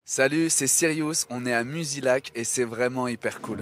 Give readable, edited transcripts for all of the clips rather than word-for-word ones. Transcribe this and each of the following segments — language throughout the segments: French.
Salut, c'est Sirius, on est à Musilac et c'est vraiment hyper cool.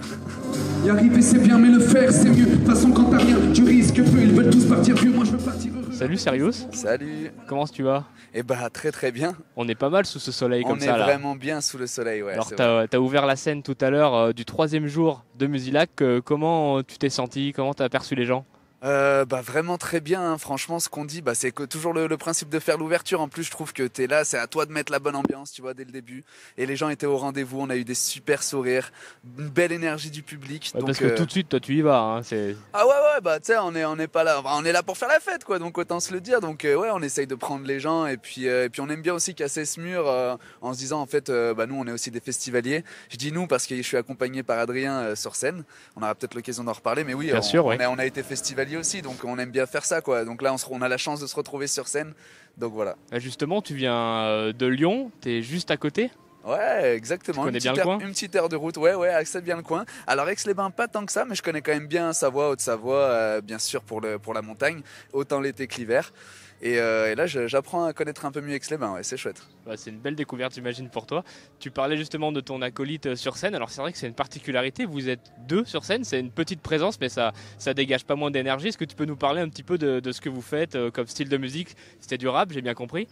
Y arriver c'est bien mais le faire c'est mieux. De toute façon quand t'as rien, tu risques peu. Ils veulent tous partir vieux, moi je veux partir heureux. Salut Sirius. Salut. Comment tu vas? Eh bah très très bien. On est pas mal sous ce soleil comme ça là. On est là. vraiment bien sous le soleil, ouais. Alors t'as ouvert la scène tout à l'heure du 3e jour de Musilac. Comment tu t'es senti? Comment t'as aperçu les gens? Vraiment très bien, hein. Franchement ce qu'on dit c'est que toujours le principe de faire l'ouverture. En plus je trouve que t'es là, c'est à toi de mettre la bonne ambiance, tu vois, dès le début. Et les gens étaient au rendez-vous, on a eu des super sourires, une belle énergie du public. Ouais, donc, parce que tout de suite toi tu y vas hein, Ah ouais tu sais on est pas là, on est là pour faire la fête quoi, donc autant se le dire. Donc ouais, on essaye de prendre les gens et puis on aime bien aussi casser ce mur en se disant en fait nous on est aussi des festivaliers. Je dis nous parce que je suis accompagné par Adrien sur scène. On aura peut-être l'occasion d'en reparler, mais oui, bien sûr, ouais. On a été festivaliers aussi, donc on aime bien faire ça quoi. Donc là on a la chance de se retrouver sur scène, donc voilà. Justement tu viens de Lyon, t'es juste à côté. Ouais, exactement. Tu connais bien le coin ? Une petite heure de route, ouais, accède bien le coin. Alors Aix-les-Bains, pas tant que ça, mais je connais quand même bien Savoie, Haute-Savoie, bien sûr pour la montagne, autant l'été que l'hiver. Et là, j'apprends à connaître un peu mieux Aix-les-Bains, ouais, c'est chouette. C'est une belle découverte, j'imagine, pour toi. Tu parlais justement de ton acolyte sur scène. Alors c'est vrai que c'est une particularité, vous êtes deux sur scène, c'est une petite présence, mais ça dégage pas moins d'énergie. Est-ce que tu peux nous parler un petit peu de ce que vous faites comme style de musique? C'était du rap, j'ai bien compris.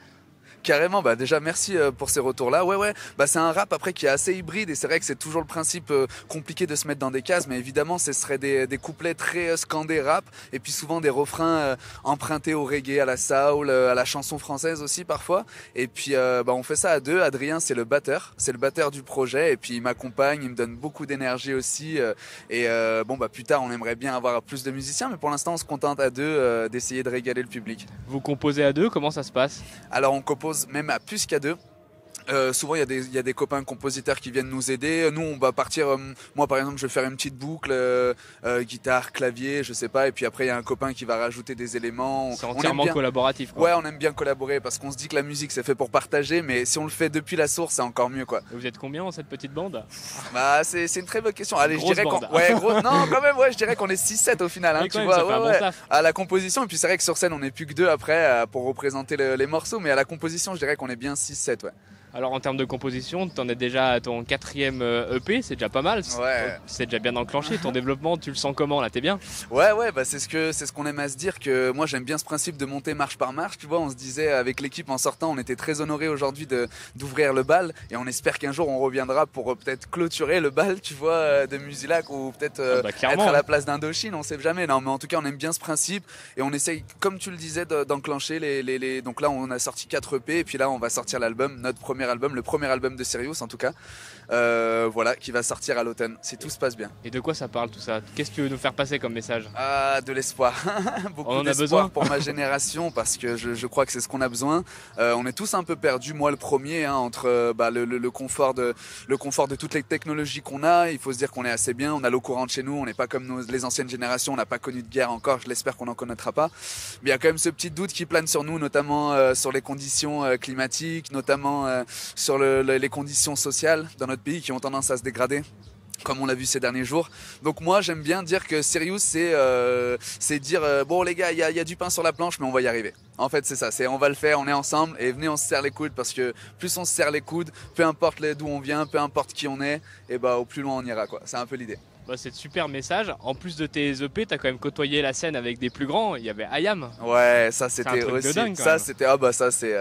Carrément, déjà merci pour ces retours-là. Ouais, c'est un rap après qui est assez hybride et c'est vrai que c'est toujours le principe compliqué de se mettre dans des cases, mais évidemment ce serait des couplets très scandés rap et puis souvent des refrains empruntés au reggae, à la soul, à la chanson française aussi parfois. Et puis on fait ça à deux. Adrien c'est le batteur du projet et puis il m'accompagne, il me donne beaucoup d'énergie aussi. Plus tard on aimerait bien avoir plus de musiciens, mais pour l'instant on se contente à deux d'essayer de régaler le public. Vous composez à deux, comment ça se passe? Alors on compose même à plus qu'à deux. Souvent il y a des copains compositeurs qui viennent nous aider. Nous on va partir, moi par exemple je vais faire une petite boucle, guitare, clavier, je sais pas, et puis après il y a un copain qui va rajouter des éléments. C'est entièrement collaboratif quoi. Ouais, on aime bien collaborer parce qu'on se dit que la musique c'est fait pour partager, mais si on le fait depuis la source c'est encore mieux quoi. Et vous êtes combien dans cette petite bande? C'est une très bonne question. Allez, grosse je dirais bande. Non quand même, ouais, je dirais qu'on est 6-7 au final, hein, tu vois, ça fait un bon taf. À la composition, et puis c'est vrai que sur scène on est plus que deux après pour représenter les morceaux, mais à la composition je dirais qu'on est bien 6-7, ouais. Alors en termes de composition, tu en es déjà à ton 4e EP, c'est déjà pas mal. Ouais. C'est déjà bien enclenché. Ton développement, tu le sens comment là? T'es bien? Ouais, c'est ce qu'on aime à se dire, que moi j'aime bien ce principe de monter marche par marche. Tu vois, on se disait avec l'équipe en sortant, on était très honorés aujourd'hui d'ouvrir le bal et on espère qu'un jour on reviendra pour peut-être clôturer le bal, tu vois, de Musilac ou peut-être être à la place d'Indochine, on sait jamais. Non, mais en tout cas on aime bien ce principe et on essaye, comme tu le disais, d'enclencher les. Donc là on a sorti 4 EP et puis là on va sortir l'album, notre premier album, le premier album de Sirius en tout cas, qui va sortir à l'automne si tout se passe bien. Et de quoi ça parle tout ça? Qu'est-ce que tu veux nous faire passer comme message? De l'espoir. Beaucoup d'espoir pour ma génération parce que je crois que c'est ce qu'on a besoin. On est tous un peu perdus, moi le premier, entre le confort de toutes les technologies qu'on a. Il faut se dire qu'on est assez bien, on a l'eau courante chez nous, on n'est pas comme les anciennes générations, on n'a pas connu de guerre encore, je l'espère qu'on n'en connaîtra pas. Mais il y a quand même ce petit doute qui plane sur nous, notamment sur les conditions climatiques, notamment sur les conditions sociales dans notre pays qui ont tendance à se dégrader, comme on l'a vu ces derniers jours. Donc moi j'aime bien dire que Sirius c'est dire bon les gars, il y a du pain sur la planche mais on va y arriver. En fait c'est ça, on va le faire, on est ensemble et venez on se serre les coudes, parce que plus on se serre les coudes, peu importe d'où on vient, peu importe qui on est, et au plus loin on ira quoi. C'est un peu l'idée. C'est de super message. En plus de tes EP, t'as quand même côtoyé la scène avec des plus grands. Il y avait Ayam. Ouais, ça c'était aussi. De dingue, ça c'était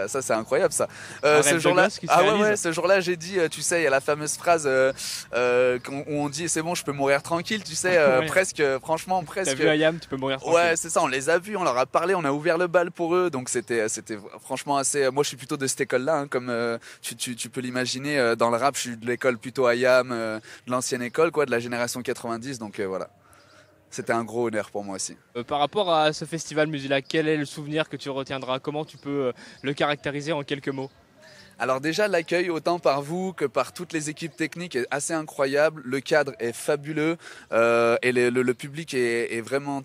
ça c'est incroyable ça. Ce jour-là, ce jour-là j'ai dit, tu sais, il y a la fameuse phrase où on dit c'est bon, je peux mourir tranquille, tu sais, ouais. presque. T'as vu Ayam, tu peux mourir tranquille. Ouais, c'est ça. On les a vus, on leur a parlé, on a ouvert le bal pour eux, donc c'était franchement assez. Moi, je suis plutôt de cette école-là, hein, comme tu peux l'imaginer. Dans le rap, je suis de l'école plutôt Ayam, de l'ancienne école, quoi, de la génération 90, donc voilà. C'était un gros honneur pour moi aussi. Par rapport à ce festival Musilac, quel est le souvenir que tu retiendras? Comment tu peux le caractériser en quelques mots? Alors déjà, l'accueil, autant par vous que par toutes les équipes techniques, est assez incroyable. Le cadre est fabuleux et le public est vraiment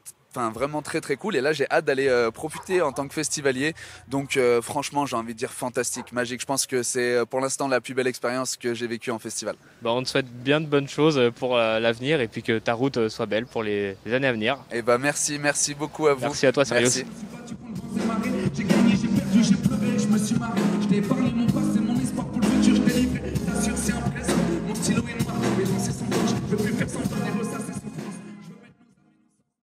très très cool. Et là j'ai hâte d'aller profiter en tant que festivalier. Donc franchement j'ai envie de dire fantastique, magique. Je pense que c'est pour l'instant la plus belle expérience que j'ai vécue en festival. On te souhaite bien de bonnes choses pour l'avenir et puis que ta route soit belle pour les années à venir. Et merci beaucoup à vous. Merci à toi Sirius. J'ai gagné, j'ai perdu, j'ai pleuré, je me suis marré. Je t'ai épargné mon passé, mon espoir pour le futur, je t'ai livré. Je veux plus faire semblant.